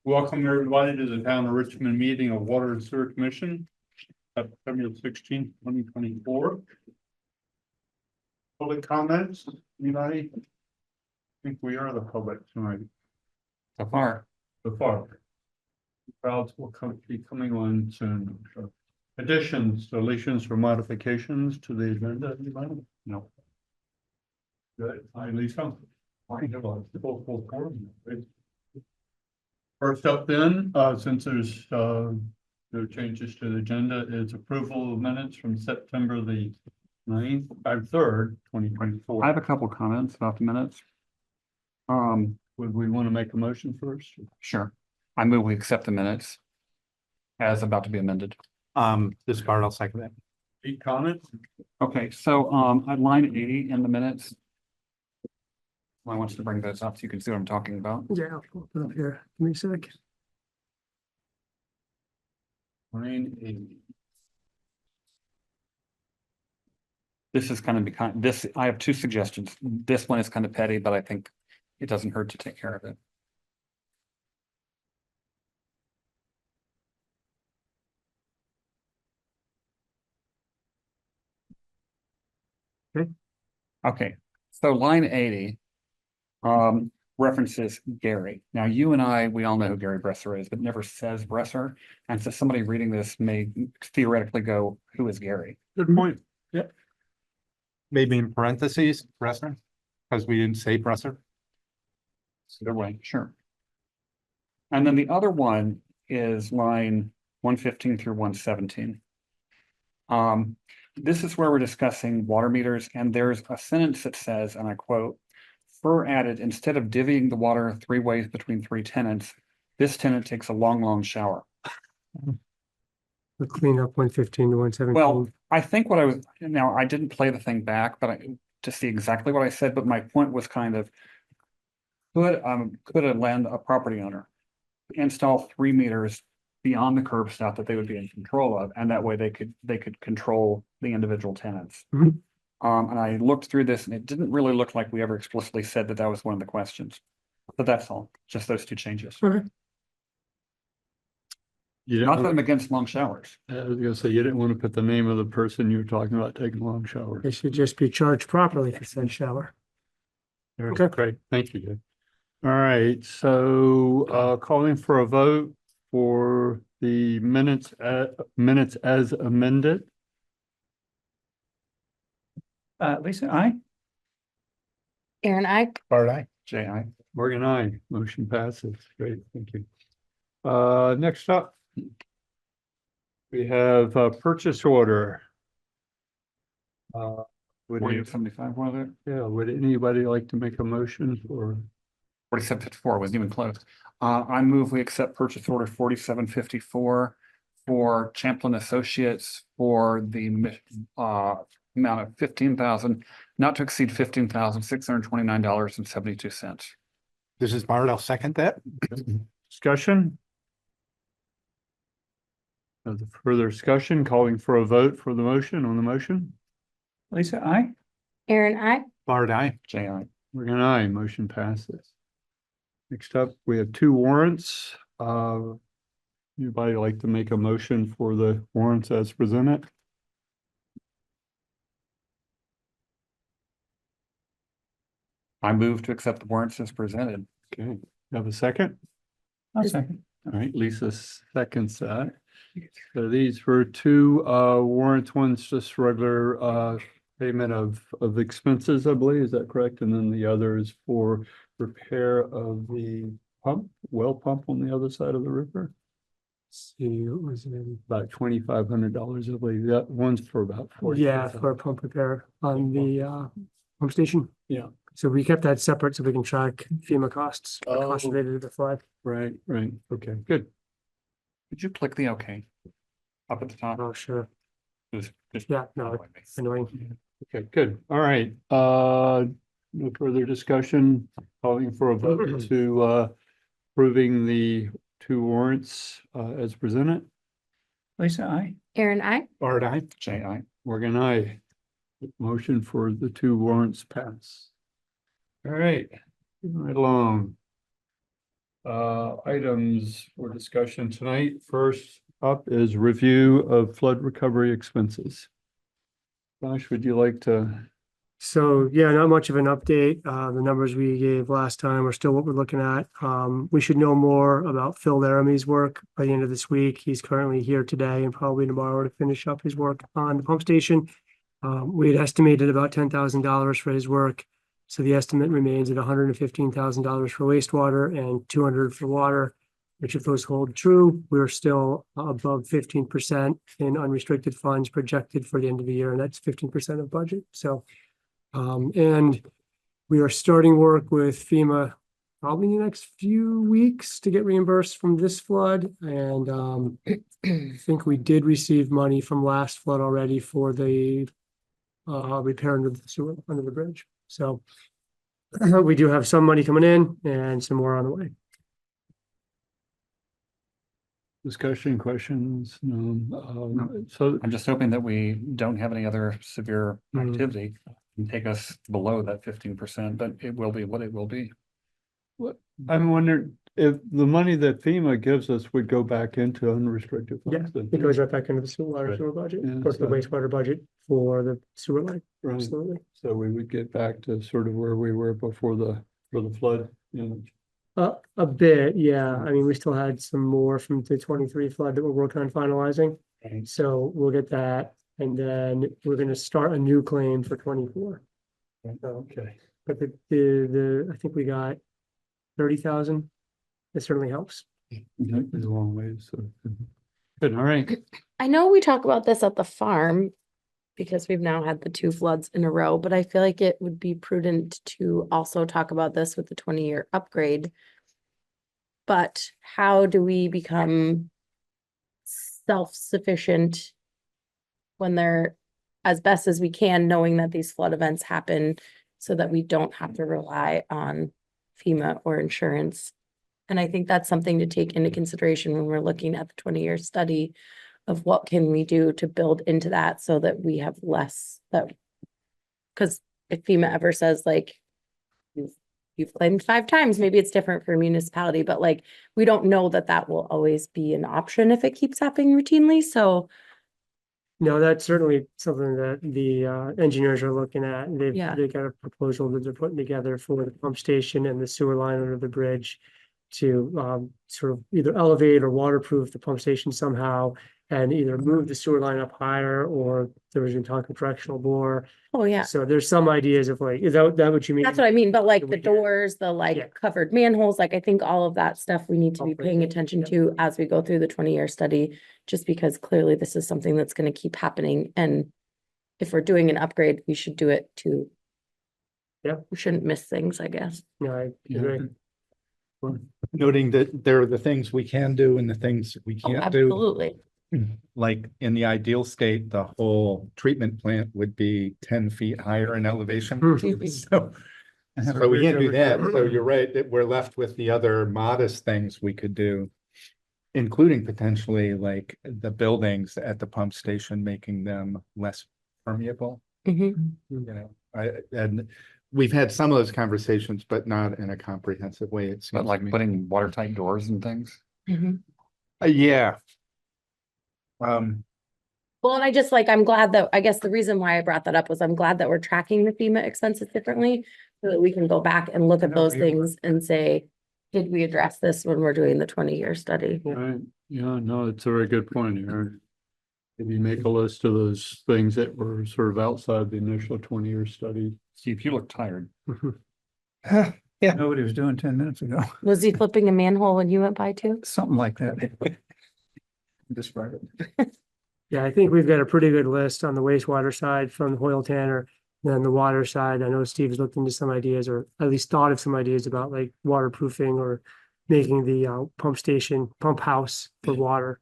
Welcome everybody to the Town of Richmond meeting of Water and Sewer Commission, September 16th, 2024. Public comments, anybody? I think we are the public tonight. So far. Crowds will be coming on soon. So, additions, deletions, or modifications to the agenda, anybody? No. Good, hi Lisa. I have a full forum. First up then, since there's no changes to the agenda, is approval of minutes from September the 3rd, 2024. I have a couple comments about the minutes. Would we want to make a motion first? Sure. I move we accept the minutes as about to be amended. This part, I'll second that. Any comments? Okay, so at line 80 in the minutes. I want you to bring those up so you can see what I'm talking about. Yeah, I'll pull it up here. Give me a sec. Line 80. This is kind of this. I have two suggestions. This one is kind of petty, but I think it doesn't hurt to take care of it. Okay, so line 80 references Gary. Now, you and I, we all know who Gary Bresser is, but never says Bresser. And so somebody reading this may theoretically go, who is Gary? Good point. Yeah. Maybe in parentheses, Bresser, because we didn't say Bresser. Either way, sure. And then the other one is line 115 through 117. This is where we're discussing water meters, and there's a sentence that says, and I quote, "Fur added, instead of divvying the water 3 ways between 3 tenants, this tenant takes a long shower." We'll clean up 115 to 117. Well, I think what I was, now I didn't play the thing back, but to see exactly what I said, but my point was kind of, could a property owner install 3 meters beyond the curb stop that they would be in control of, and that way they could control the individual tenants. Mhm. And I looked through this, and it didn't really look like we ever explicitly said that was one of the questions. But that's all, just those 2 changes. Okay. You Not didn't, that I'm against long showers. I was gonna say, you didn't want to put the name of the person you were talking about taking a long shower. They should just be charged properly for said shower. Okay, great. Thank you, Dave. All right, so calling for a vote for the minutes as amended. Lisa, aye. Aaron, I. Bart, aye. Jay, aye. Morgan, aye. Motion passes. Great, thank you. Next up, we have a purchase order. Would 4875 was it? would anybody like to make a motion for? 4754 wasn't even close. I move we accept purchase order 4754 for Champlin Associates for the amount of 15,000, not to exceed $15,629.72. This is Bart, I'll second that. Discussion? Further discussion, calling for a vote for the motion on the motion? Lisa, aye. Aaron, I. Bart, aye. Jay, aye. Morgan, aye. Motion passes. Next up, we have 2 warrants. Anybody like to make a motion for the warrants as presented? I move to accept the warrants as presented. Okay, have a second? I'll second. All right, Lisa seconds that. So these were 2 warrants. One's just regular payment of expenses, I believe. Is that correct? And then the other is for repair of the well pump on the other side of the river. See, what was it? About $2,500, I believe. That one's for about 40. Yeah, for pump repair on the pump station. Yeah. So we kept that separate so we can track FEMA costs, costs Oh. related to the flood. Right. Okay, good. Could you click the OK up at the top? Oh, sure. Just Yeah, no, it's annoying. Okay, good. All right. No further discussion. Calling for a vote to approving the 2 warrants as presented. Lisa, aye. Aaron, I. Bart, aye. Jay, aye. Morgan, aye. Motion for the 2 warrants pass. All right, moving right along. Items for discussion tonight. First up is review of flood recovery expenses. Josh, would you like to? So, yeah, not much of an update. The numbers we gave last time are still what we're looking at. We should know more about Phil Laramie's work by the end of this week. He's currently here today and probably tomorrow to finish up his work on the pump station. We had estimated about $10,000 for his work. So the estimate remains at $115,000 for wastewater and $200 for water, which if those hold true, we're still above 15% in unrestricted funds projected for the end of the year, and that's 15% of budget. So, and we are starting work with FEMA probably in the next few weeks to get reimbursed from this flood. And I think we did receive money from last flood already for the repair under the sewer, under the bridge. So we do have some money coming in and some more on the way. Discussion, questions? So, I'm just hoping that we don't have any other severe Mhm. activity and take us below that 15%, but it will be what it will be. I'm wondering if the money that FEMA gives us would go back into unrestricted Yeah, funds. then? it goes right back into the sewer water Right. sewer budget, Yeah, of course, the so- wastewater budget for the sewer line, Right. absolutely. So we would get back to sort of where we were before for the flood, you know. A bit, yeah. I mean, we still had some more from the 23 flood that we're working on finalizing. Right. So we'll get that, and then we're gonna start a new claim for 24. Okay. But the I think we got 30,000. It certainly helps. It's a long way, so. Good, all right. I know we talk about this at the farm because we've now had the 2 floods in a row, but I feel like it would be prudent to also talk about this with the 20-year upgrade. But how do we become self-sufficient when they're as best as we can, knowing that these flood events happen so that we don't have to rely on FEMA or insurance? And I think that's something to take into consideration when we're looking at the 20-year study of what can we do to build into that so that we have less that. Because if FEMA ever says like, you've claimed 5 times, maybe it's different for a municipality, but like, we don't know that that will always be an option if it keeps happening routinely. So No, that's certainly something that the engineers are looking at. Yeah. They got a proposal that they're putting together for the pump station and the sewer line under the bridge to sort of either elevate or waterproof the pump station somehow and either move the sewer line up higher, or there was been talk of directional bore. oh yeah, So there's some ideas of like, is that what you mean? that's what I mean. But like the Yeah. doors, the Yeah. like covered manholes, like I think all of that stuff we need to be paying Operating, attention yep. to as we go through the 20-year study, just because clearly this is something that's going to keep happening. And if we're doing an upgrade, we should do it to. Yeah. We shouldn't miss things, I guess. No, I Yeah. agree. Noting that there are the things we can do and the things we Oh, can't do. absolutely. Like in the ideal state, the whole treatment plant would be 10 feet higher in elevation. So but we can't do that. So you're right, that we're left with the other modest things we could do. Including potentially like the buildings at the pump station, making them less permeable, Mhm. you know. And we've had some of those conversations, but not in a comprehensive way, it seems. But to like me. putting watertight doors and things. Mhm. Yeah. Well, and I just like, I'm glad that, I guess the reason why I brought that up was I'm glad that we're tracking the FEMA expenses differently. So that we can go back and look at those things and say, did we address this when we're doing the 20-year study? Right, yeah, no, it's a very good point, Aaron. Maybe make a list of those things that were sort of outside the initial 20-year study. Steve, you look tired. Yeah, nobody was doing 10 minutes ago, Was he flipping a manhole when you went by too? something like that. Describe it. Yeah, I think we've got a pretty good list on the wastewater side from Hoyle Tanner. Then the water side, I know Steve's looked into some ideas, or at least thought of some ideas about like waterproofing or making the pump station, pump house for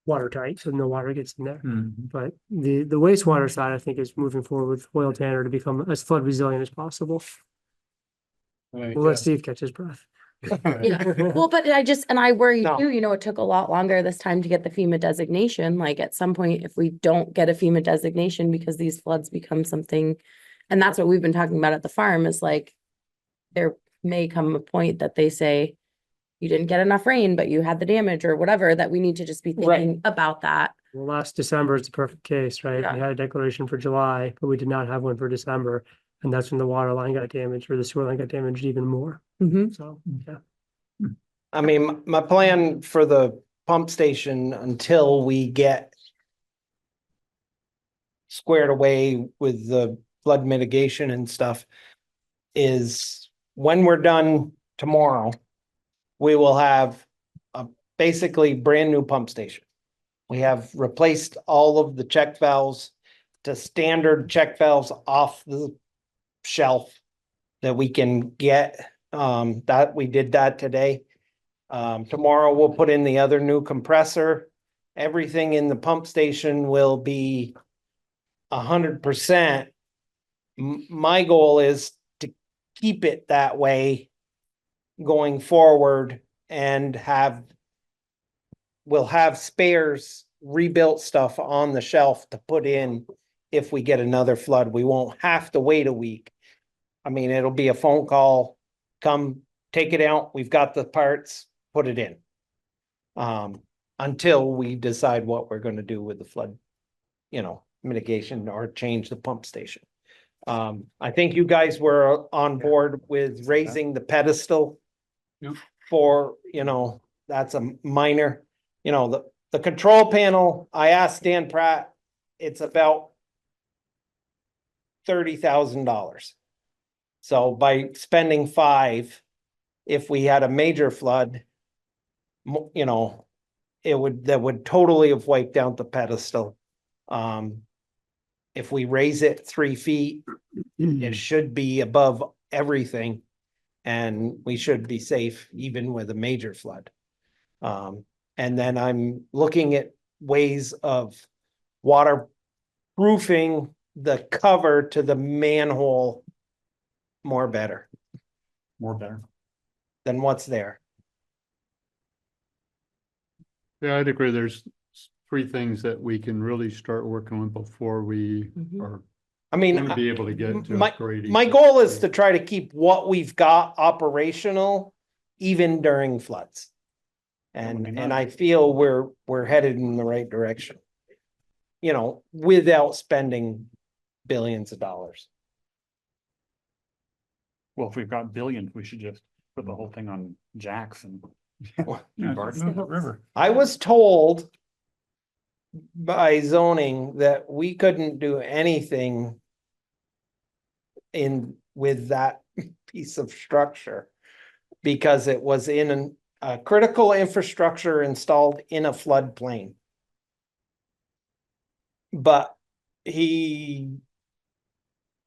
watertight, so no water gets in there. But the wastewater side, I think, is moving forward with Hoyle Tanner to become as flood resilient as possible. Right, We'll let Steve catch his breath. Yeah. Well, but I worry No. too, it took a lot longer this time to get the FEMA designation. Like at some point, if we don't get a FEMA designation because these floods become something, and that's what we've been talking about at the farm is like, there may come a point that they say, you didn't get enough rain, but you had the damage or whatever, that we need to just be Right. thinking about that. Well, last December is the perfect case, right? Yeah. We had a declaration for July, but we did not have one for December. And that's when the water line got damaged or the sewer line got damaged even more. Mhm. So, yeah. I mean, my plan for the pump station until we get squared away with the flood mitigation and stuff is when we're done tomorrow, we will have a basically brand new pump station. We have replaced all of the check valves to standard check valves off the shelf that we can get. That we did that today. Tomorrow we'll put in the other new compressor. Everything in the pump station will be 100%. My goal is to keep it that way going forward and we'll have spares, rebuilt stuff on the shelf to put in if we get another flood. We won't have to wait a week. I mean, it'll be a phone call, come take it out. We've got the parts, put it in. Until we decide what we're gonna do with the flood, mitigation or change the pump station. I think you guys were on board with raising the pedestal. Yep. For, that's a minor, the control panel, I asked Dan Pratt, it's about $30,000. So by spending 5, if we had a major flood, that would totally have wiped out the pedestal. If we raise it 3 feet, it should be above everything. And we should be safe even with a major flood. And then I'm looking at ways of waterproofing the cover to the manhole more better Better. than what's there. Yeah, I'd agree. There's 3 things that we can really start working on before we Mhm. are I mean, going to be able to get to my, upgrading. my goal is to try to keep what we've got operational even during floods. That would be And nice. I feel we're headed in the right direction. Without spending billions of dollars. Well, if we've got billions, we should just put the whole thing on jacks and. Yeah, Barge move it. it river. I was told by zoning that we couldn't do anything with that piece of structure because it was in a critical infrastructure installed in a floodplain. But he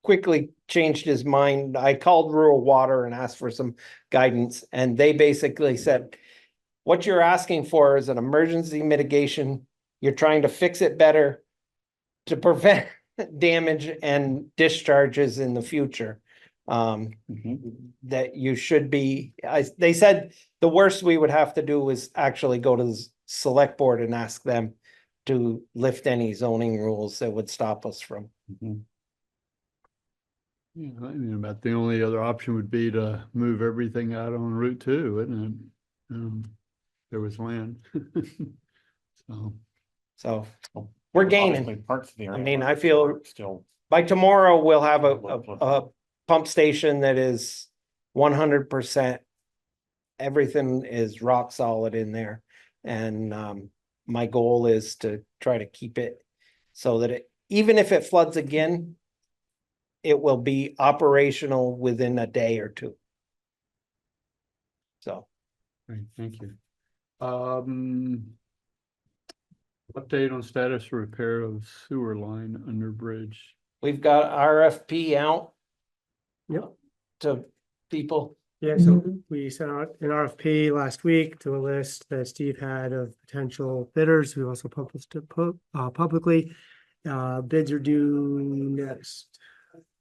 quickly changed his mind. I called rural water and asked for some guidance, and they basically said, what you're asking for is an emergency mitigation. You're trying to fix it better to prevent damage and discharges in the future. That you should be, they said the worst we would have to do is actually go to the select board and ask them to lift any zoning rules that would stop us from. Yeah, I mean, about the only other option would be to move everything out on Route 2, isn't it? There was land. So we're gaining. Obviously, parts of the area. I mean, I feel Still. by tomorrow we'll have a pump station that is 100%. Everything is rock solid in there. And my goal is to try to keep it so that even if it floods again, it will be operational within a day or 2. So. Great, thank you. Update on status repair of sewer line under bridge. We've got RFP out. Yep. To people. Yeah, so we sent out an RFP last week to a list that Steve had of potential bidders. We also published it publicly. Bids are due next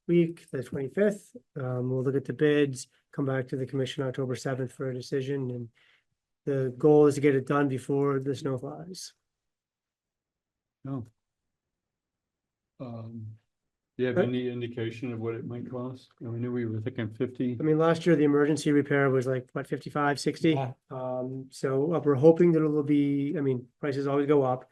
week, the 25th. We'll look at the bids, come back to the commission October 7th for a decision, and the goal is to get it done before the snow flies. No. Do you have any indication of what it might cost? I knew we were thinking 50. I mean, last year, the emergency repair was like, what, 55, 60? Yeah. So we're hoping that it'll be, I mean, prices always go up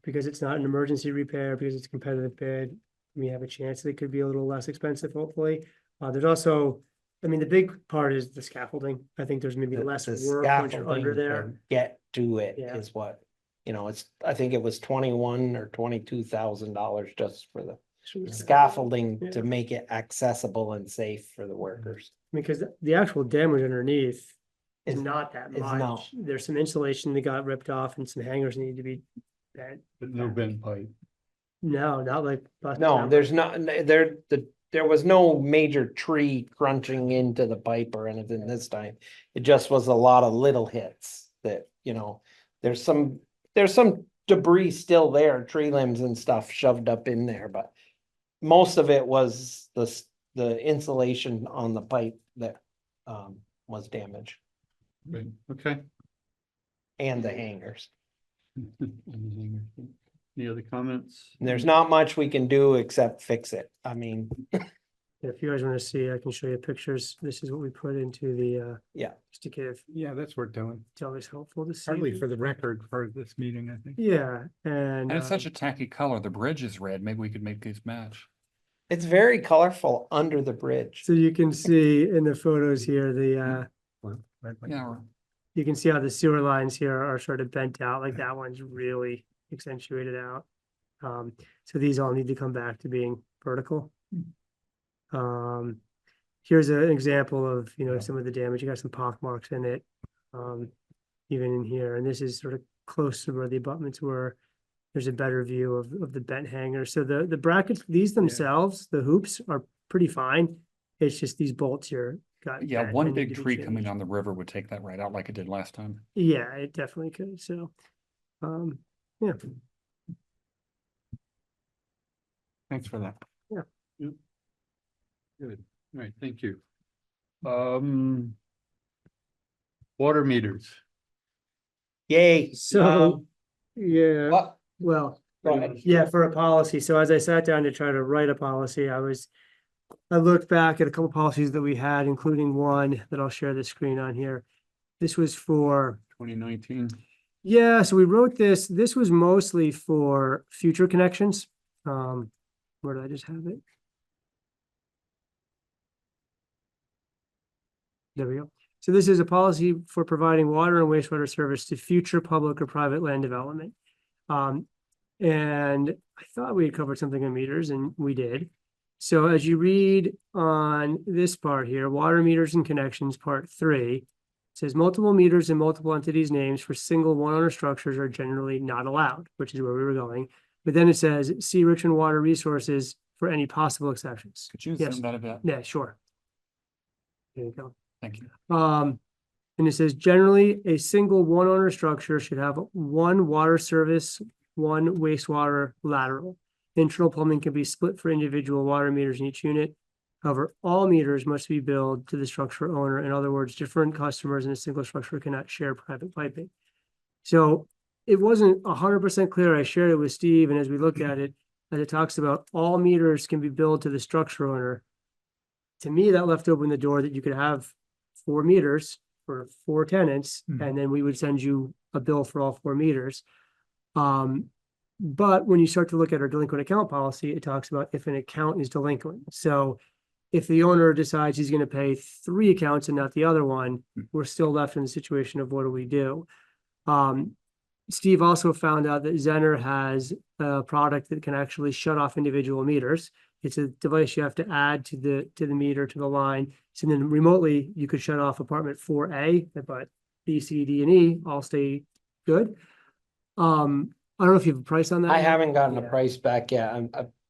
because it's not an emergency repair, because it's a competitive bid. We have a chance that it could be a little less expensive, hopefully. There's also, I mean, the big part is the scaffolding. I think there's maybe less The work once you're scaffolding under to there. Get to it Yeah. is what, it's, I think it was 21 or $22,000 just for the scaffolding Yeah. to make it accessible and safe for the workers. Because the actual damage underneath is Is- not that is much. not. There's some insulation that got ripped off and some hangers need to be bent. But no bent pipe. No, not like. busted No, out. there's not, there was no major tree crunching into the pipe or anything this time. It just was a lot of little hits that, there's some debris still there, tree limbs and stuff shoved up in there, but most of it was the insulation on the pipe that was damaged, Right, okay. and the hangers. Any other comments? And there's not much we can do except fix it. I mean, If you guys want to see, I can show you pictures. This is what we put into the, Yeah. just to give, Yeah, that's worth doing. it's always helpful to see. Partly for the record for this meeting, I think. Yeah, and. And it's such a tacky color. The bridge is red. Maybe we could make these match. it's very colorful under the bridge. So you can see in the photos here, Yeah, you can see how the sewer lines here are sort of bent out, like that one's really accentuated out. So these all need to come back to being vertical. Here's an example of, some of the damage. You got some pock marks in it. Even in here, and this is sort of close to where the abutments were. There's a better view of the bent hanger. So the brackets, these themselves, the hoops are pretty fine. It's just these bolts here got. yeah, bent one and need big to be tree coming changed. down the river would take that right out like it did last time. Yeah, it definitely could. So, yeah. Thanks for that. Good, all right, thank you. Water meters. Yay. So, yeah, What? well, Go ahead. yeah, for a policy. So as I sat down to try to write a policy, I looked back at a couple policies that we had, including one that I'll share the screen on here. This was for, 2019. yeah, so we wrote this. This was mostly for future connections. Where did I just have it? There we go. So this is a policy for providing water and wastewater service to future public or private land development. And I thought we had covered something on meters, and we did. So as you read on this part here, water meters and connections, part 3, it says multiple meters and multiple entities' names for single one-owner structures are generally not allowed, which is where we were going. But then it says, see Richmond Water Resources for any possible exceptions. Could you Yes. zoom that a bit? Yeah, sure. There you go. Thank you. And it says generally a single one owner structure should have one water service, one wastewater lateral. Internal plumbing can be split for individual water meters in each unit. However, all meters must be billed to the structure owner. In other words, different customers in a single structure cannot share private piping. So it wasn't 100% clear. I shared it with Steve, and as we looked at it, as it talks about all meters can be billed to the structure owner. To me, that left open the door that you could have 4 meters for 4 tenants, and then we would send you a bill for all 4 meters. But when you start to look at our delinquent account policy, it talks about if an account is delinquent. So if the owner decides he's going to pay 3 accounts and not the other one, we're still left in the situation of what do we do? Steve also found out that Zenner has a product that can actually shut off individual meters. It's a device you have to add to the meter, to the line. So then remotely you could shut off apartment 4A, but B, C, D, and E all stay good. I don't know if you have a price on that. I yet. haven't gotten a Yeah. price back yet.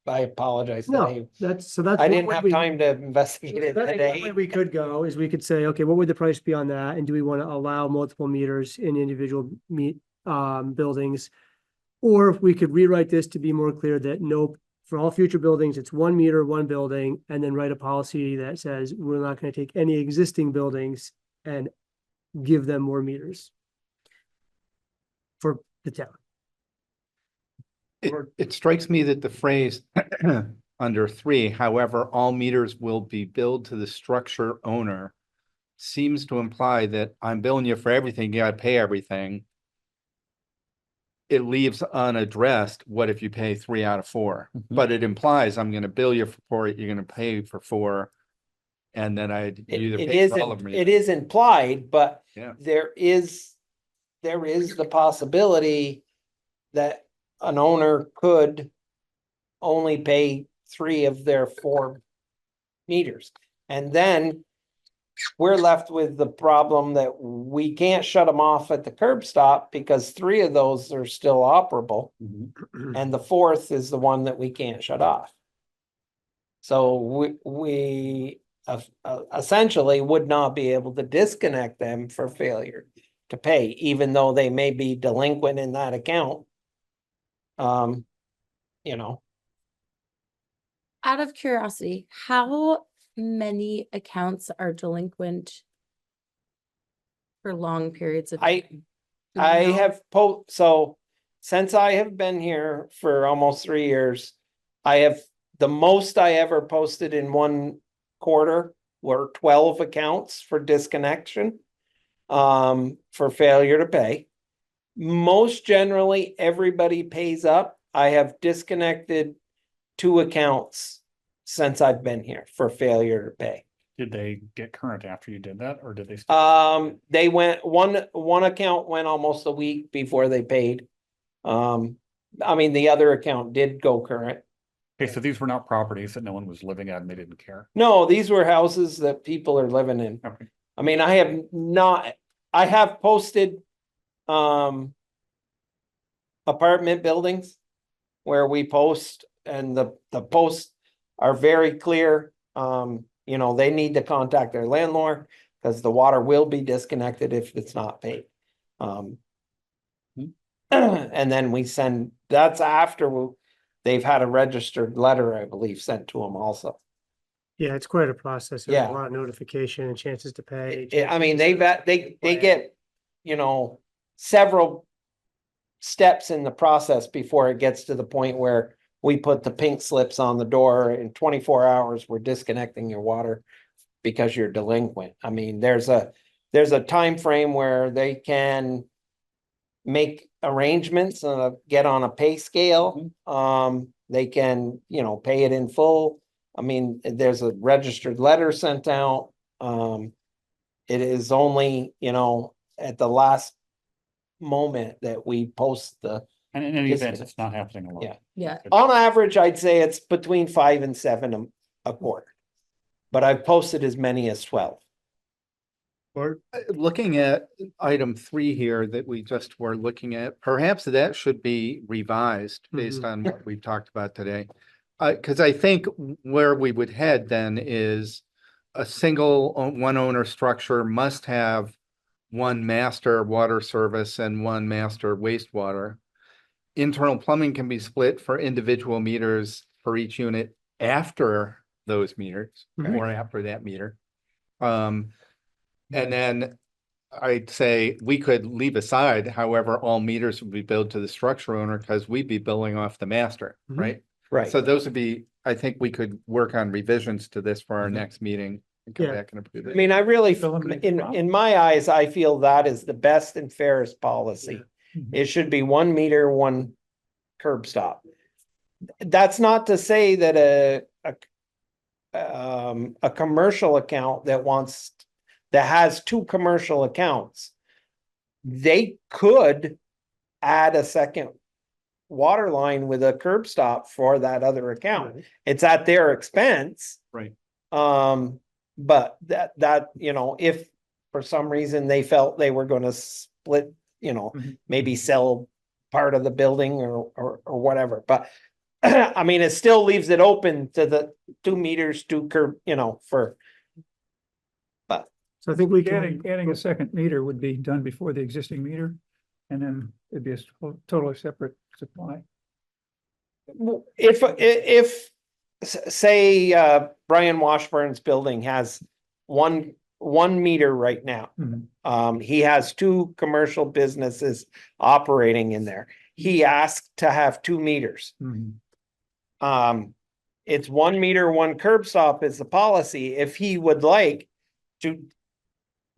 I apologize No, today. that's I one didn't way have we- time to investigate it One way today. we could go is we could say, okay, what would the price be on that? And do we want to allow multiple meters in individual buildings? Or if we could rewrite this to be more clear that no, for all future buildings, it's 1 meter, 1 building, and then write a policy that says we're not going to take any existing buildings and give them more meters for the town. It strikes me that the phrase under 3, however, all meters will be billed to the structure owner, seems to imply that I'm billing you for everything, you gotta pay everything. It leaves unaddressed, what if you pay 3 out of 4? But it implies I'm gonna bill you for 4, you're gonna pay for 4. And then I'd It either it pay for all of isn't, them. it is implied, but Yeah. there is the possibility that an owner could only pay 3 of their 4 meters. And then we're left with the problem that we can't shut them off at the curb stop because 3 of those are still operable. And the 4th is the one that we can't shut off. So we essentially would not be able to disconnect them for failure to pay, even though they may be delinquent in that account. You know, Out of curiosity, how many accounts are delinquent for long periods of I- time? I have so since I have been here for almost 3 years, the most I ever posted in one quarter were 12 accounts for disconnection, for failure to pay. Most generally, everybody pays up. I have disconnected 2 accounts since I've been here for failure to pay. Did they get current after you did that, or did they? They went, one account went almost a week before they paid. I mean, the other account did go current. Okay, so these were not properties that no one was living at and they didn't care. No, these were houses that people are living in. Okay. I mean, I have posted, apartment buildings where we post and the posts are very clear. You know, they need to contact their landlord because the water will be disconnected if it's not paid. And then we send, that's after they've had a registered letter, I believe, sent to them also. Yeah, it's quite a process. There's Yeah. a lot of notification and chances to pay. I mean, they get, you know, several steps in the process before it gets to the point where we put the pink slips on the door. In 24 hours, we're disconnecting your water because you're delinquent. I mean, there's a time frame where they can make arrangements, get on a pay scale. They can, you know, pay it in full. I mean, there's a registered letter sent out. It is only, you know, at the last moment that we post the, And in any event, it's not happening a lot. Yeah. Yeah. on average, I'd say it's between 5 and 7 a quarter. But I've posted as many as 12. Or looking at item 3 here that we just were looking at, perhaps that should be revised based on what we've talked about today. Because I think where we would head then is a single one owner structure must have one master water service and one master wastewater. Internal plumbing can be split for individual meters for each unit after those meters or after that meter. And then I'd say we could leave aside, however, all meters would be billed to the structure owner because we'd be billing off the master, right? Right. So those would be, I think we could work on revisions to this for our next meeting and come Yeah. back and approve I it. mean, I really, Eliminate the problem. in my eyes, I feel that is the best and fairest policy. It should be 1 meter, 1 curb stop. That's not to say that a commercial account that has 2 commercial accounts, they could add a second water line with a curb stop for that other account. It's at their expense. Right. But that, you know, if for some reason they felt they were gonna split, you know, maybe sell part of the building or whatever, but I mean, it still leaves it open to the 2 meters, 2 curb, you know, for. So I think we can. Adding a second meter would be done before the existing meter, and then it'd be a totally separate supply. If say Brian Washburn's building has one meter right now. He has 2 commercial businesses operating in there. He asked to have 2 meters. it's 1 meter, one curb stop is the policy. If he would like to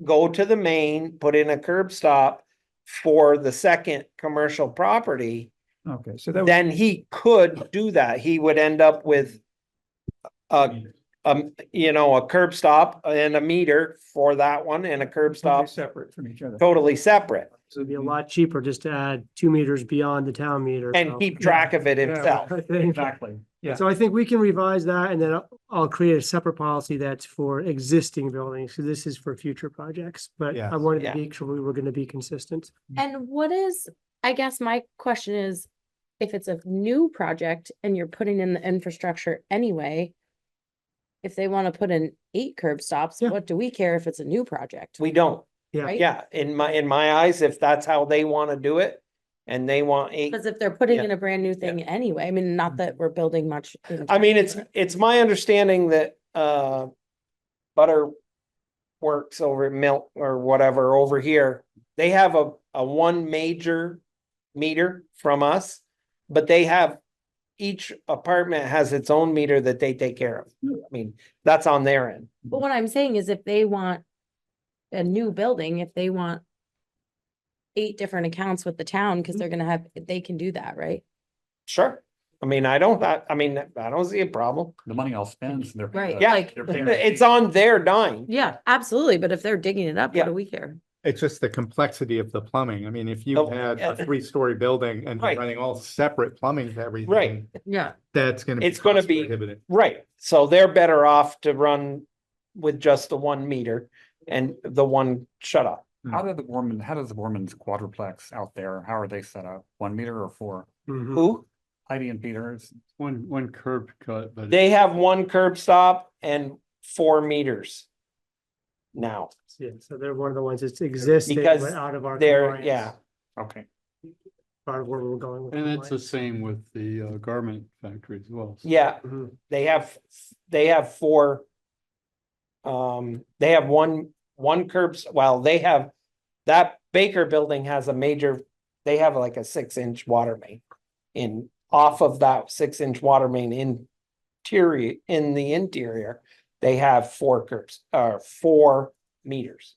go to the main, put in a curb stop for the second commercial property, Okay, so that would, then he could do that. He would end up with a curb stop and a meter for that one and a curb totally stop separate from each other. totally separate So it'd be a lot cheaper just to add 2 meters beyond the town meter. and so- keep track of it Yeah, himself. I think- Exactly, yeah. So I think we can revise that and then I'll create a separate policy that's for existing buildings. So this is for future projects, but Yes. I wanted to Yeah. make sure we were gonna be consistent. And what is, I guess my question is, if it's a new project and you're putting in the infrastructure anyway, if they want to put in 8 curb stops, Yeah. what do we care if it's a new project? We don't. Yeah. Right? Yeah, in my eyes, if that's how they want to do it and they want 8. Because if they're putting Yeah. in a brand new thing anyway, I mean, not that we're building much. I mean, it's my understanding that Butter Works over at Milk or whatever over here, they have a one major meter from us, but they have, each apartment has its own meter that they take care of. I mean, that's on their end. But what I'm saying is if they want a new building, if they want 8 different accounts with the town, because they're gonna have, they can do that, right? Sure. I mean, I don't see a problem. The money all spends. and they're- Right, Yeah. like, they're paying- It's on their dime. yeah, absolutely, but if they're digging it up, Yeah. what do we care? It's just the complexity of the plumbing. I mean, if you Oh, had yeah. a 3-story building and you're Right. running all separate plumbing to everything. Right. Yeah. That's gonna be. It's gonna cost be- prohibitive. Right, so they're better off to run with just the 1 meter and the one shut off. How does the Warman's quadruplex out there, how are they set up? 1 meter or 4? Who? Heidi and Peter's, One curb cut, but. They have one curb stop and 4 meters. Now, Yeah, so they're one of the ones that's existing, Because but out of our. they're, compliance, yeah, okay. Part of where we're going with. And it's the compliance. same with the garment factory as well. yeah, Mhm. they have 4. They have one curbs, well, they have, that Baker building has a major, they have like a 6-inch water main. Off of that 6-inch water main in the interior, they have 4 curbs, 4 meters.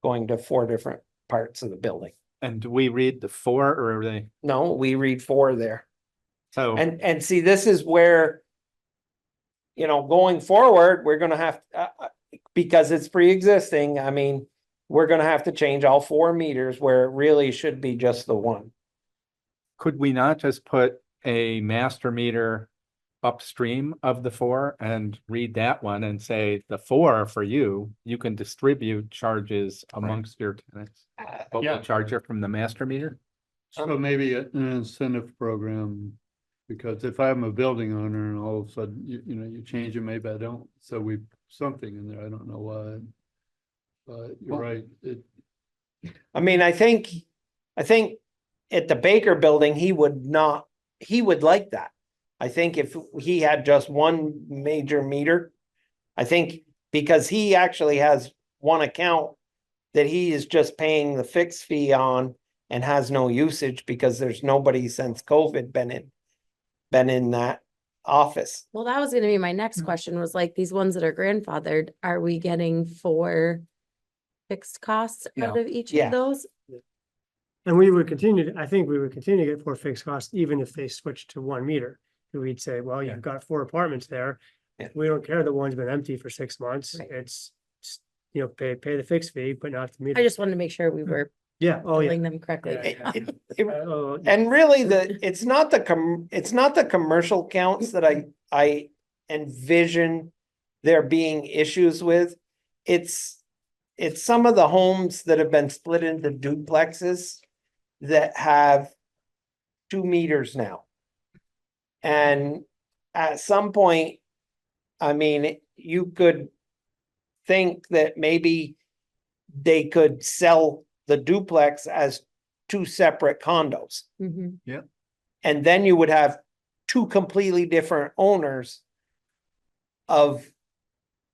Going to 4 different parts of the building. And do we read the 4 or are they? No, we read 4 there. So. And see, this is where, going forward, we're gonna have, because it's pre-existing, I mean, we're gonna have to change all 4 meters where it really should be just the 1. Could we not just put a master meter upstream of the 4 and read that one and say the 4 for you, you can distribute charges amongst your tenants? But Yeah. we'll charge it from the master meter? So maybe an incentive program, because if I'm a building owner and all of a sudden, you change it, maybe I don't, so something in there, I don't know why. But you're Well- right, I mean, I think at the Baker building, he would like that. I think if he had just one major meter, I think because he actually has one account that he is just paying the fixed fee on and has no usage because there's nobody since COVID been in that office. Well, that was gonna be my next question, was like, these ones that are grandfathered, are we getting 4 fixed costs out of each Yeah. of those? And I think we would continue to get 4 fixed costs, even if they switched to 1 meter. We'd say, well, Yeah. you've got 4 apartments there. Yeah. We don't care that one's been empty for 6 months. Right. It's, pay the fixed fee, but not the I meter. just wanted to make sure we were Yeah, oh, yeah. billing them correctly. Yeah, It- And really, it's not the commercial counts that I envision there being issues with. It's some of the homes that have been split into duplexes that have 2 meters now. And at some point, I mean, you could think that maybe they could sell the duplex as 2 separate condos. Mhm. And then you would have 2 completely different owners of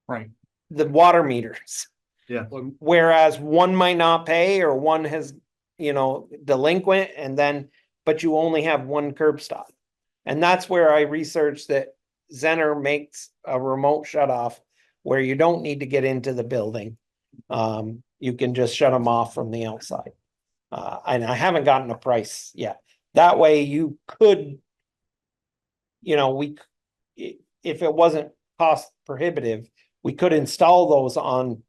Right. the water meters. Well, Whereas one might not pay or one has, delinquent but you only have 1 curb stop. And that's where I researched that Zenner makes a remote shut off where you don't need to get into the building. You can just shut them off from the outside. And I haven't gotten a price yet. That way you could, you know, if it wasn't cost prohibitive, we could install those on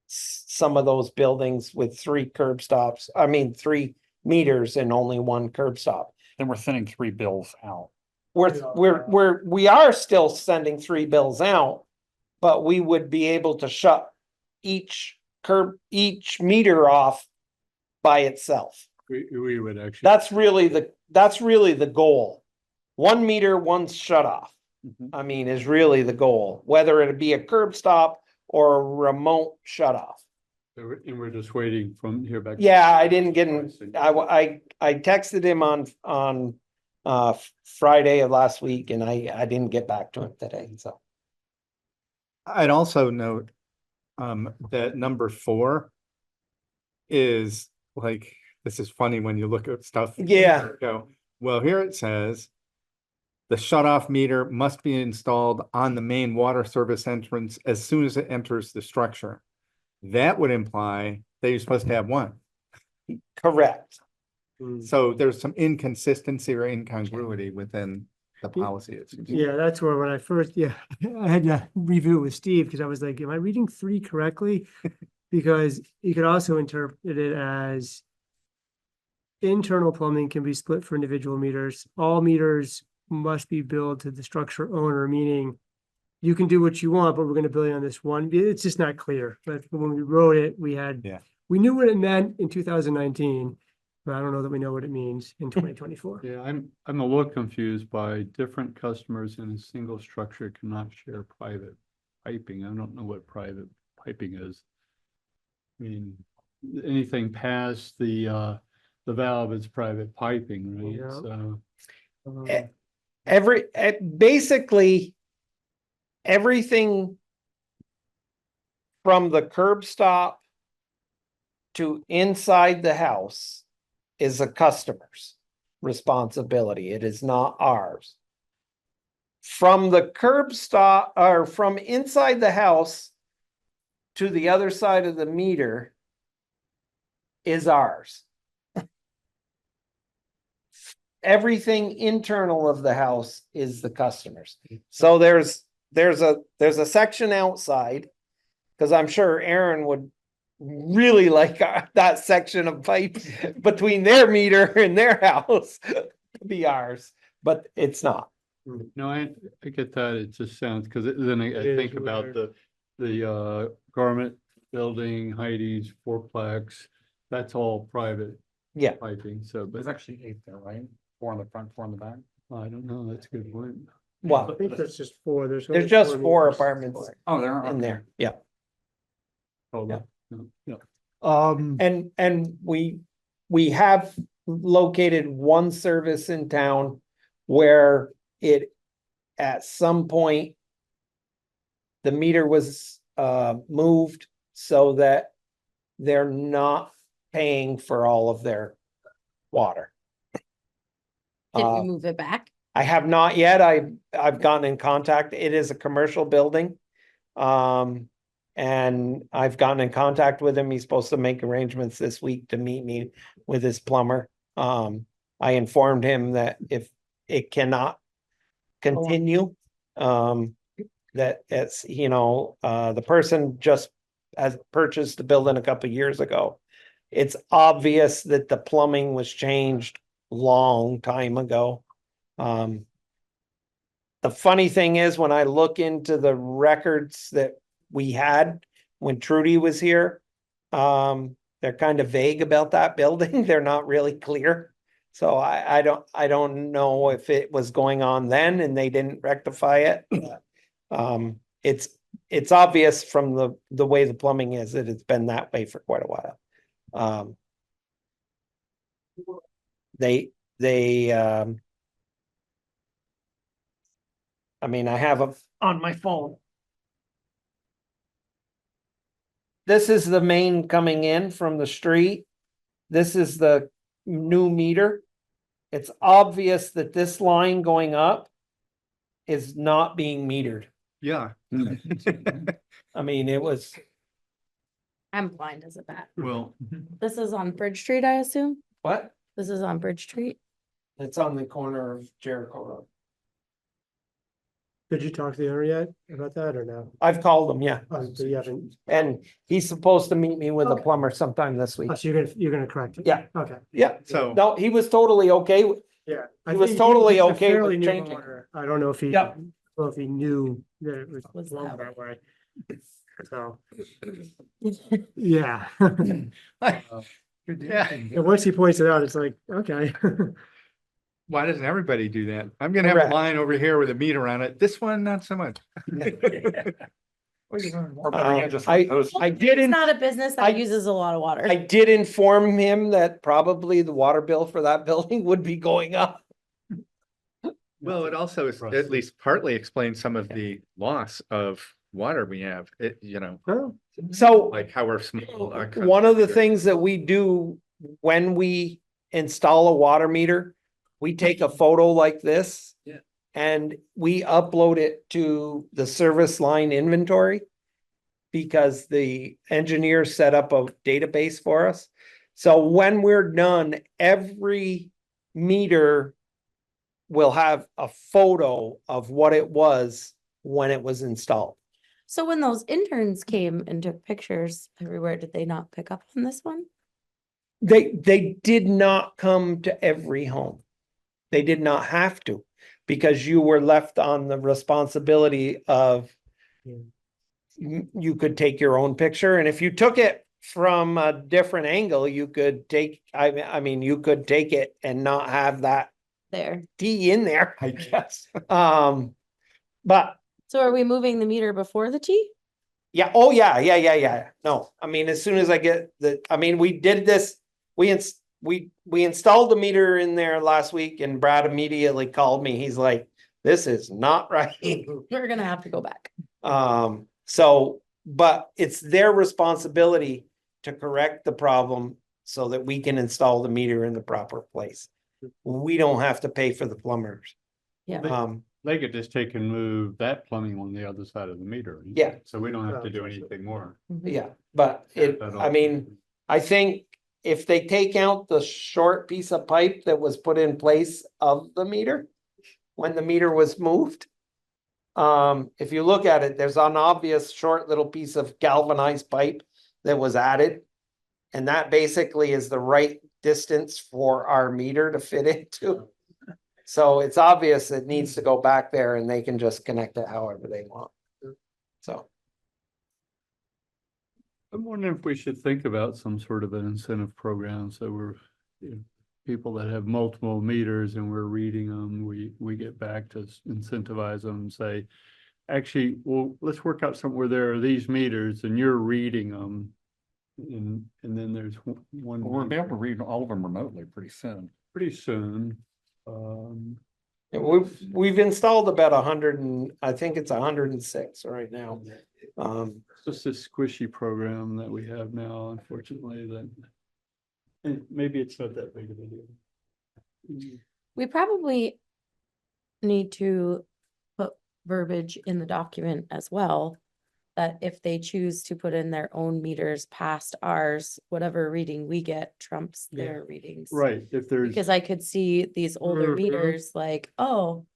some of those buildings with 3 curb stops. I mean, 3 meters and only 1 curb stop. Then we're sending 3 bills out. We are still sending 3 bills out, but we would be able to shut each meter off by itself. We would actually. That's really the goal. 1 meter, 1 shut off. Mhm. I mean, is really the goal, whether it be a curb stop or a remote shut off. And we're just waiting from here back. Yeah, I didn't get I texted him on Friday of last week and I didn't get back to him today, so. I'd also note that number 4 is like, this is funny when you look at stuff. Yeah. Go, well, here it says the shut-off meter must be installed on the main water service entrance as soon as it enters the structure. That would imply that you're supposed to have 1. Correct. So there's some inconsistency or incongruity within the policy. It seems. Yeah, that's where when I first, I had to review it with Steve because I was like, am I reading 3 correctly? Because you could also interpret it as internal plumbing can be split for individual meters. All meters must be billed to the structure owner, meaning you can do what you want, but we're going to bill you on this one. It's just not clear. But when we wrote it, we knew what it meant in 2019, but I don't know that we know what it means in 2024. Yeah, I'm a little confused by different customers in a single structure cannot share private piping. I don't know what private piping is. I mean, anything past the valve is private piping, right? Yeah. So. Basically everything from the curb stop to inside the house is a customer's responsibility. It is not ours. From the curb stop or from inside the house to the other side of the meter is ours. Everything internal of the house is the customer's. So there's a section outside, because I'm sure Aaron would really like that section of pipe between their meter and their house to be ours, but it's not. No, I get that. It just sounds, because then I It think is about weird. the garment building, Heidi's fourplex, that's all private Yeah. piping. So, but There's actually 8 there, right? 4 in the front, 4 in the back. I don't know. That's a good point. I Well, think that's just 4. There's there's only just 4 4 meters. apartments Oh, there are. in there. Yeah. Oh, Yeah. yeah. And we have located one service in town where it, at some point, the meter was moved so that they're not paying for all of their water. Did we move it back? I have not yet. I've gotten in contact. It is a commercial building. And I've gotten in contact with him. He's supposed to make arrangements this week to meet me with his plumber. I informed him that if it cannot continue, that it's, the person just has purchased the building a couple of years ago. It's obvious that the plumbing was changed long time ago. The funny thing is, when I look into the records that we had when Trudy was here, they're kind of vague about that building. They're not really clear. So I don't know if it was going on then and they didn't rectify it. It's obvious from the way the plumbing is that it's been that way for quite a while. I mean, I have on my phone. This is the main coming in from the street. This is the new meter. It's obvious that this line going up is not being metered. Yeah. I mean, it was, I'm blind as a bat. Well, This is on Bridge Street, I assume? what? This is on Bridge Street? It's on the corner of Jericho Road. Did you talk to the owner yet about that or no? I've called him, yeah, Oh, so you haven't, and he's supposed to meet me with a Okay. plumber sometime this week. oh, so you're gonna correct it? Yeah. Okay, Yeah, So, no, he was totally okay. yeah. I He was think totally he's a okay with fairly new changing. owner. I don't know if he, Yep. well, if he knew that it was Was wrong that that way. So, yeah. yeah, And once he points it out, it's like, okay. why doesn't everybody do that? I'm gonna have a Correct. line over here with a meter on it. This one, not so much. Or better yet, just I propose- I did It's not a business I- that uses a lot of water. I did inform him that probably the water bill for that building would be going up. Well, it also is, Right. at least partly explains some of the loss of water we have, Oh, So like how we're small. our one of the country. things that we do when we install a water meter, we take a photo like this. Yeah. And we upload it to the service line inventory. Because the engineer set up a database for us. So when we're done, every meter will have a photo of what it was when it was installed. So when those interns came and took pictures everywhere, did they not pick up on this one? They did not come to every home. They did not have to, because you were left on the responsibility of you could take your own picture, and if you took it from a different angle, you could take, I mean, you could take it and not have that There. T in there, I guess. But So are we moving the meter before the T? yeah, oh, yeah. No, I mean, as soon as I get we did this, we installed the meter in there last week, and Brad immediately called me. He's like, this is not right. We're gonna have to go back. So, but it's their responsibility to correct the problem so that we can install the meter in the proper place. We don't have to pay for the plumbers. Yeah. they could just take and move that plumbing on the other side of the meter. Yeah. So we don't have to do anything more. Yeah, but I think if they take out the short piece of pipe that was put in place of the meter, when the meter was moved. If you look at it, there's an obvious short little piece of galvanized pipe that was added. And that basically is the right distance for our meter to fit into. So it's obvious it needs to go back there, and they can just connect it however they want. So, I'm wondering if we should think about some sort of an incentive program, so we're, people that have multiple meters and we're reading them, we get back to incentivize them and say, actually, well, let's work out somewhere there are these meters and you're reading them. And then there's one. We'll be able to read all of them remotely pretty soon. Pretty soon. we've installed about 100 and I think it's 106 right now. Just this squishy program that we have now, unfortunately, that. And maybe it's not that big of a deal. We probably need to put verbiage in the document as well. That if they choose to put in their own meters past ours, whatever reading we get trumps their readings. Right, if there's. Because I could see these older Mhm. meters like, oh,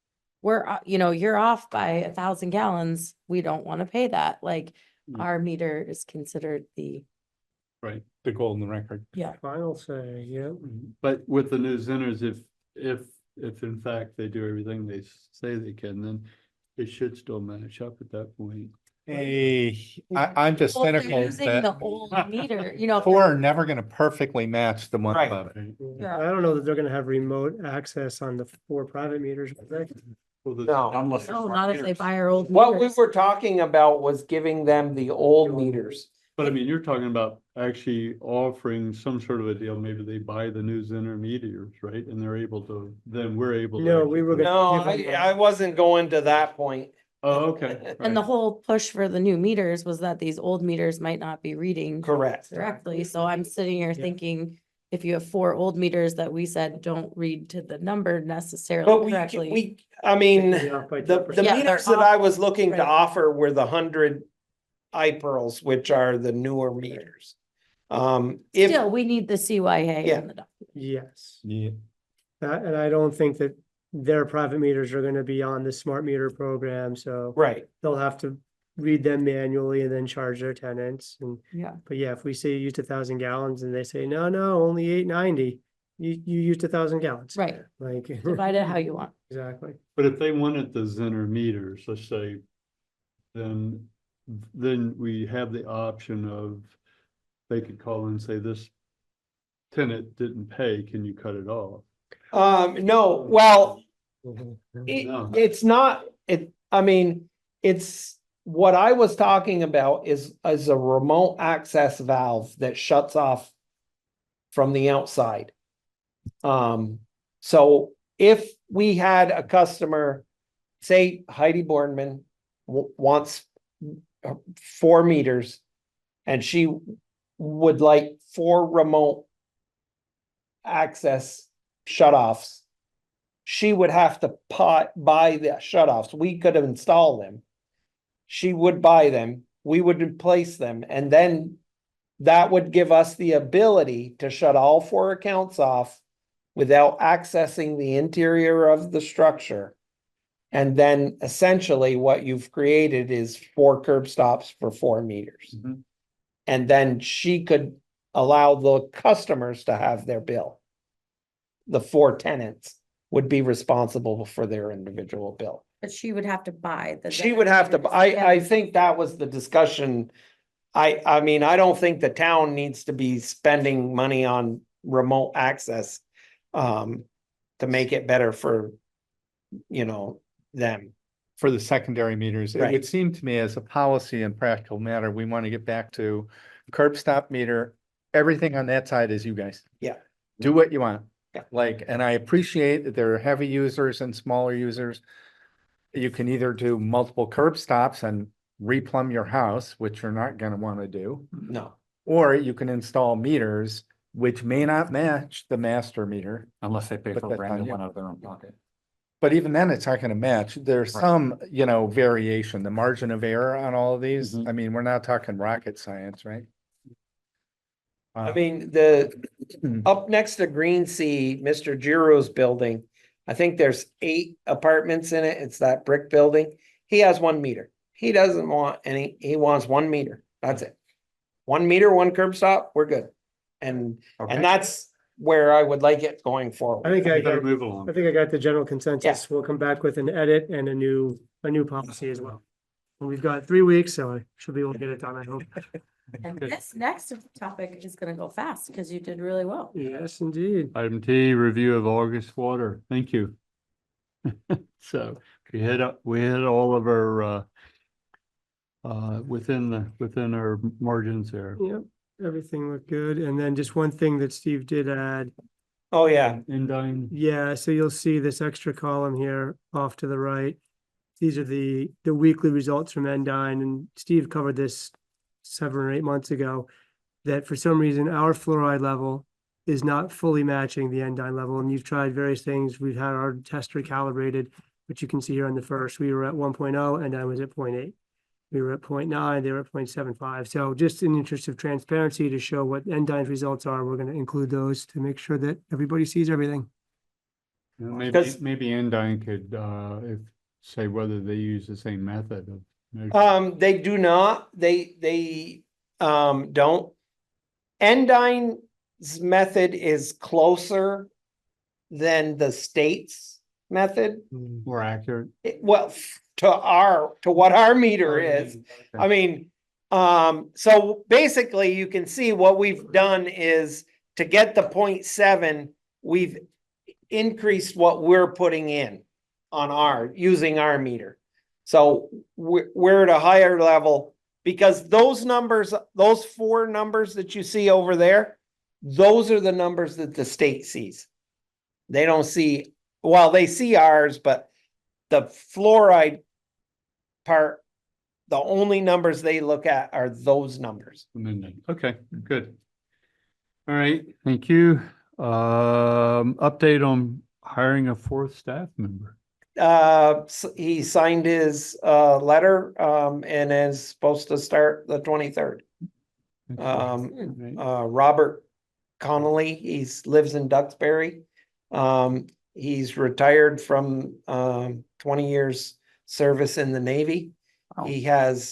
we're, you're off by 1,000 gallons. We don't want to pay that. Like Mm. our meter is considered the, Right, The golden record. yeah. final say, yeah. but with the new centers, if in fact they do everything they say they can, then it should still match up at that point. Hey, I'm just Well, they're cynical using the that old meter, you know. if four are never gonna perfectly match the one Right. above it. Yeah. I don't know that they're gonna have remote access on the 4 private meters. I think. Well, the- No, Unless. No, there's not if they meters. buy our old. what we meters. were talking about was giving them the old meters. But I mean, you're talking about actually offering some sort of a deal, maybe they buy the new Zenner meters, right? And they're able to, then we're able to. No, we were gonna- No, I wasn't going to that point. Oh, okay. And the right. whole push for the new meters was that these old meters might not be reading Correct. correctly. So I'm sitting here thinking, if you have 4 old meters that we said don't read to the number But necessarily correctly. I mean, Maybe off by the 10%. Yeah, they're meters that I was off, looking to right. offer were the 100 iPearls, which are the newer meters. If, Still, we need the CYA Yeah. in the document. Yes. Yeah. And I don't think that their private meters are gonna be on the smart meter program, so right, they'll have to read them manually and then charge their tenants. And, Yeah. but yeah, if we say you used 1,000 gallons and they say, no, only 890, you used 1,000 gallons. Right, Like. divide it how you want. Exactly. But if they wanted the Zenner meters, let's say, then we have the option of, they could call and say, this tenant didn't pay, can you cut it off? no, well, No. it's not, I mean, it's, what I was talking about is a remote access valve that shuts off from the outside. So if we had a customer, say Heidi Boardman wants 4 meters and she would like 4 remote access shutoffs, she would have to buy the shutoffs. We could install them. She would buy them, we would replace them, and then that would give us the ability to shut all 4 accounts off without accessing the interior of the structure. And then essentially what you've created is 4 curb stops for 4 meters. Mhm. And then she could allow the customers to have their bill. The 4 tenants would be responsible for their individual bill. But she would have to buy the. She would have to, meters. I think that was the discussion. I mean, I don't think the town needs to be spending money on remote access. To make it better for, them. For the secondary meters, it Right. would seem to me as a policy and practical matter, we want to get back to curb stop meter. Everything on that side is you guys. Yeah. Do what you want. Yeah. Like, and I appreciate that there are heavy users and smaller users. You can either do multiple curb stops and replumb your house, which you're not gonna want to do. No, Or you can install meters, which may not match the master meter. Unless they pay But for a that's brand on new you. one out of their own pocket. But even then, it's not gonna match. There's Right. some, variation, the margin of error on all of these. Mhm. I mean, we're not talking rocket science, right? I mean, up next to Green Sea, Mr. Giro's building, I think there's 8 apartments in it. It's that brick building. He has 1 meter. He doesn't want any, he wants 1 meter. That's it. 1 meter, 1 curb stop, we're good. And Okay. that's where I would like it going forward. I think I Better got, move I along. think I got the general consensus. We'll come back with an edit and a new policy as well. And we've got 3 weeks, so I should be able to get it done, I hope. And this next topic is gonna go fast because you did really well. Yes, indeed. Item T, review of August water. Thank you. So we hit all of our, within our margins there. Yep, everything looked good. And then just one thing that Steve did add. Oh, yeah. Indine, Yeah, so you'll see this extra column here off to the right. These are the weekly results from Endine, and Steve covered this 7 or 8 months ago. That for some reason, our fluoride level is not fully matching the Endine level, and you've tried various things. We've had our test recalibrated, which you can see here on the first. We were at 1.0, Endine was at 0.8. We were at 0.9, they were at 0.75. So just in the interest of transparency to show what Endine's results are, we're gonna include those to make sure that everybody sees everything. maybe Indine could, say whether they use the same method of. measuring. They do not, they don't. Endine's method is closer than the state's method. More accurate. Well, to what our meter is. I mean, so basically you can see what we've done is to get the 0.7, we've increased what we're putting in on using our meter. So we're at a higher level because those numbers, those 4 numbers that you see over there, those are the numbers that the state sees. They don't see, well, they see ours, but the fluoride part, the only numbers they look at are those numbers. Okay, good. All right, thank you. Update on hiring a fourth staff member. He signed his letter and is supposed to start the 23rd. Robert Connolly, lives in Duxbury. He's retired from 20 years service in the Navy. Oh. He has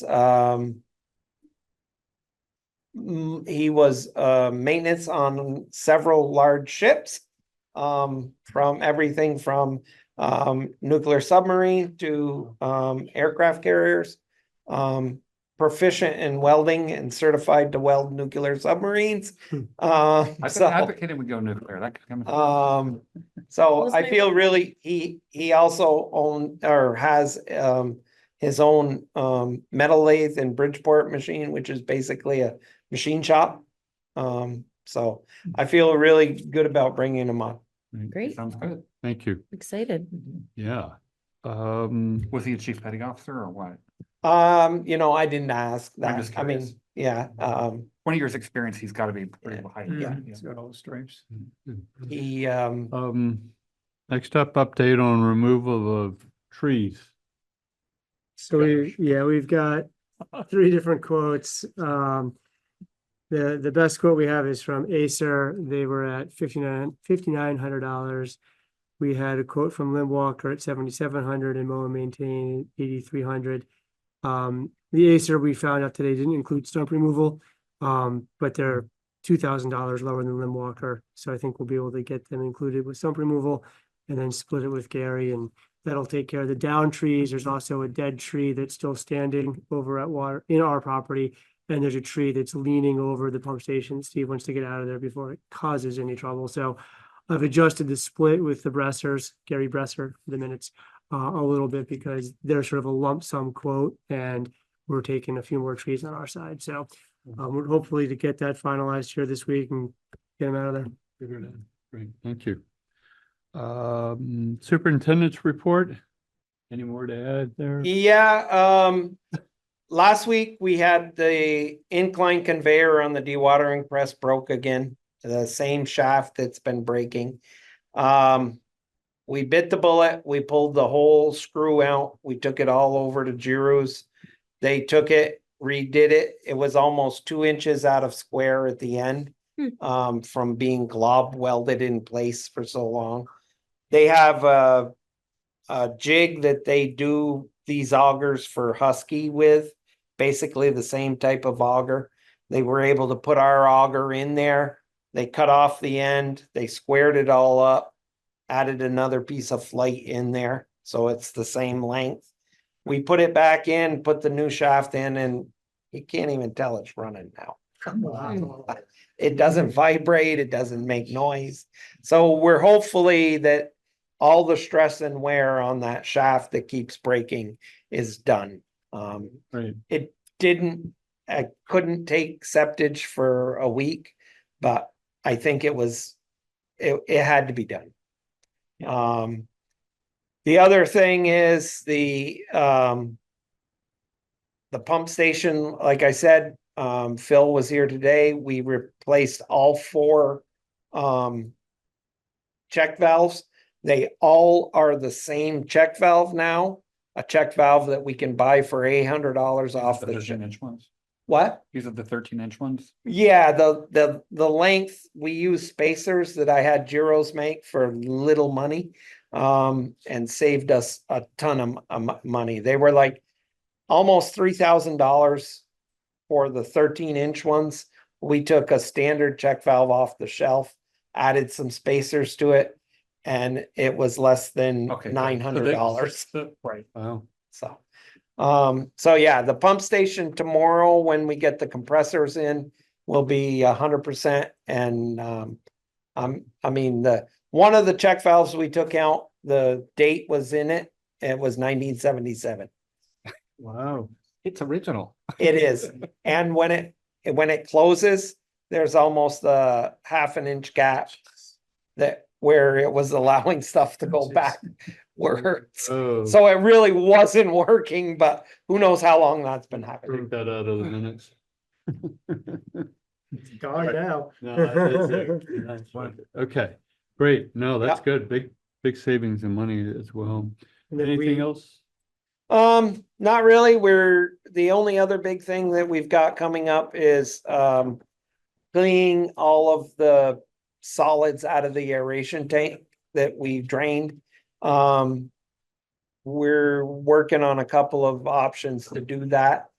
he was maintenance on several large ships, from everything from nuclear submarine to aircraft carriers. Proficient in welding and certified to weld nuclear submarines. I've been So, advocating we go nuclear. That could come. so Was I my- feel really, he also has his own metal lathe in Bridgeport machine, which is basically a machine shop. So I feel really good about bringing him on. Great, Sounds good. Thank you. excited. Yeah. Was he a chief petty officer or what? I didn't ask that. just I curious. mean, yeah, 20 years experience, he's got to be pretty high. Yeah, he's got all the stripes. he, Next up, update on removal of trees. So we've got three different quotes. The best quote we have is from Acer. They were at $5,900. We had a quote from Walker at $7,700 and Mow and Maintain $8,300. The Acer we found out today didn't include stump removal, but they're $2,000 lower than Walker. So I think we'll be able to get them included with stump removal and then split it with Gary, and that'll take care of the down trees. There's also a dead tree that's still standing over at water in our property. And there's a tree that's leaning over the pump station. Steve wants to get out of there before it causes any trouble. So I've adjusted the split with the Bressers, Gary Bresser, for the minutes, a little bit because they're sort of a lump sum quote and we're taking a few more trees on our side. So we're hopefully to get that finalized here this week and get them out of there. Great, thank you. Superintendent's report. Any more to add there? yeah, last week we had the incline conveyor on the dewatering press broke again, the same shaft that's been breaking. We bit the bullet, we pulled the whole screw out, we took it all over to Giroux. They took it, redid it. It was almost 2 inches out of square at the end, from being glob welded in place for so long. They have a jig that they do these augers for Husky with, basically the same type of auger. They were able to put our auger in there. They cut off the end, they squared it all up, added another piece of flight in there, so it's the same length. We put it back in, put the new shaft in, and you can't even tell it's running now. It doesn't vibrate, it doesn't make noise. So we're hopefully that all the stress and wear on that shaft that keeps breaking is done. Right. It didn't, I couldn't take septage for a week, but I think it had to be done. The other thing is the pump station, like I said, Phil was here today. We replaced all 4 check valves. They all are the same check valve now, a check valve that we can buy for $800 off The the 13-inch ones. What? These are the 13-inch ones. Yeah, the length, we use spacers that I had Giroux make for little money, and saved us a ton of money. They were like almost $3,000 for the 13-inch ones. We took a standard check valve off the shelf, added some spacers to it, and it was less than Okay, $900. Right. Wow. So yeah, the pump station tomorrow, when we get the compressors in, will be 100%. And I mean, one of the check valves we took out, the date was in it. It was 1977. Wow. It's original. It is. And when it closes, there's almost a half an inch gap where it was allowing stuff to go backwards. Oh, So it really wasn't working, but who knows how long that's been happening. took that out of the minutes. Gone now. No, that is a nice one. Okay, great. No, that's Yeah. good. Big savings in money as well. And then Anything we, else? Not really. The only other big thing that we've got coming up is, cleaning all of the solids out of the aeration tank that we drained. We're working on a couple of options to do that.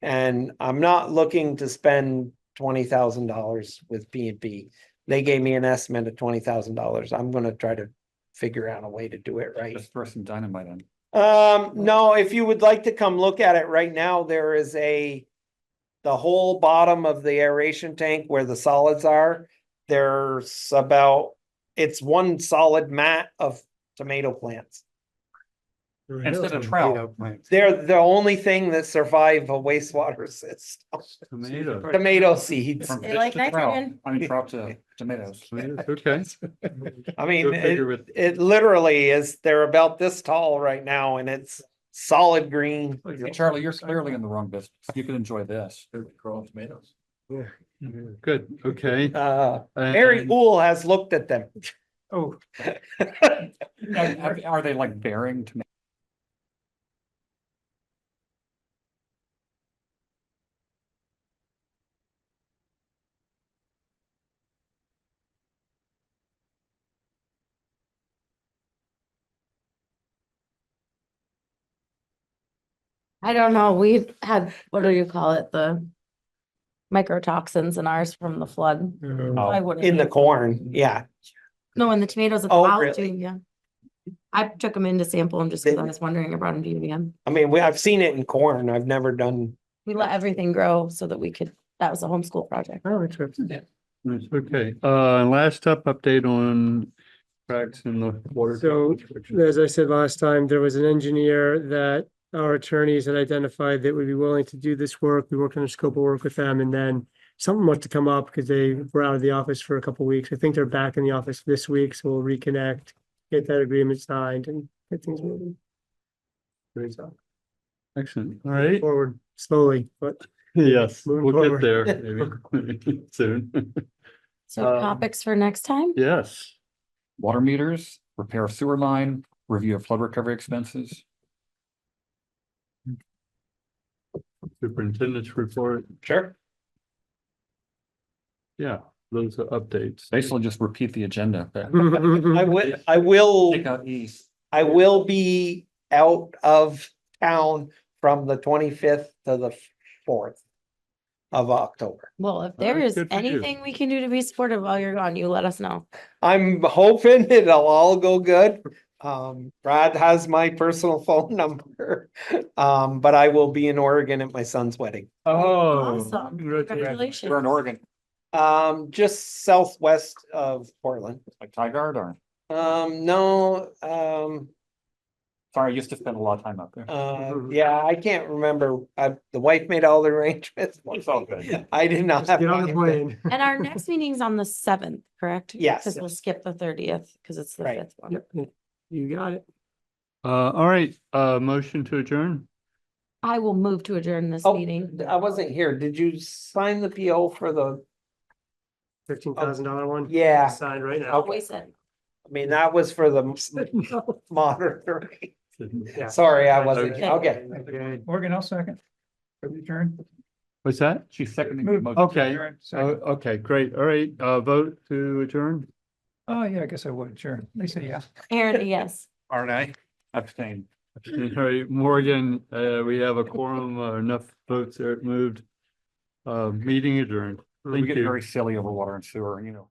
And I'm not looking to spend $20,000 with P&P. They gave me an estimate of $20,000. I'm gonna try to figure out a way to do it right. Just throw some dynamite in. No, if you would like to come look at it right now, there is the whole bottom of the aeration tank where the solids are. There's it's one solid mat of tomato plants. Instead of trout. They're the only thing that survive a wastewater system. Tomato. Tomato seeds. From They fish like to trout. nitrogen. I mean, trout to tomatoes. Okay. I mean, Go figure with- it literally is, they're about this tall right now and it's solid green. Hey, Charlie, you're clearly in the wrong business. You can enjoy this. Growing tomatoes. Good, okay. Mary And- Poole has looked at them. Oh, Are they like bearing tomatoes? I don't know, we've had, what do you call it, the microtoxins in ours from the flood. I wouldn't. In the corn, yeah. No, in the tomatoes at the Oh, wild really? too, yeah. I took them in to sample them just because I was wondering, I brought them to you again. I mean, I've seen it in corn. I've never done. We let everything grow so that we could, that was a homeschool project. oh, interesting. Nice, okay, last update on cracks in the water. So, as I said last time, there was an engineer that our attorneys had identified that would be willing to do this work. We worked on a scope of work with them, and then something must have come up because they were out of the office for a couple of weeks. I think they're back in the office this week, so we'll reconnect, get that agreement signed and get things moving. So, Excellent, all right, forward slowly, but yes, Moving we'll get forward. there maybe soon. So topics for next time? Yes, Water meters, repair sewer line, review of flood recovery expenses. superintendent's report, Sure. yeah, those are updates. Basically just repeat the agenda. I Take out E. will be out of town from the 25th to the 4th of October. Well, if All there right, is good for you. anything we can do to be supportive while you're gone, you let us know. I'm hoping it'll all go good. Brad has my personal phone number. But I will be in Oregon at my son's wedding. Oh. Awesome. Congratulations. Congratulations. We're in Oregon, Just southwest of Portland. like Tigard or, No, sorry, I used to spend a lot of time up there. yeah, I can't remember. The wife made all the arrangements. It's all good. I did not Just have. get on the time. plane. And our next meeting's on the 7th, correct? Yes. Because we'll skip the 30th because it's the Right. 5th one. Yep, you got it. All right, motion to adjourn, I will move to adjourn this Oh, meeting. I wasn't here. Did you sign the PO for the? $15,000 one. Yeah, Signed right now. Always said. I mean, that was for the monitoring. Yeah. Sorry, I wasn't. Okay. Okay. Okay. Morgan, I'll second. For the adjourn. what's that? She's seconding the Move. motion. Okay. Adjourn, Oh, second. okay, great, all right, vote to adjourn, Oh, yeah, I guess I would, sure. Lisa, yeah. Aaron, yes. Aren't I? Abstain. all right, Morgan, we have a quorum, enough votes there, it moved. Meeting adjourned. We Thank get you. very silly over water and sewer, you know.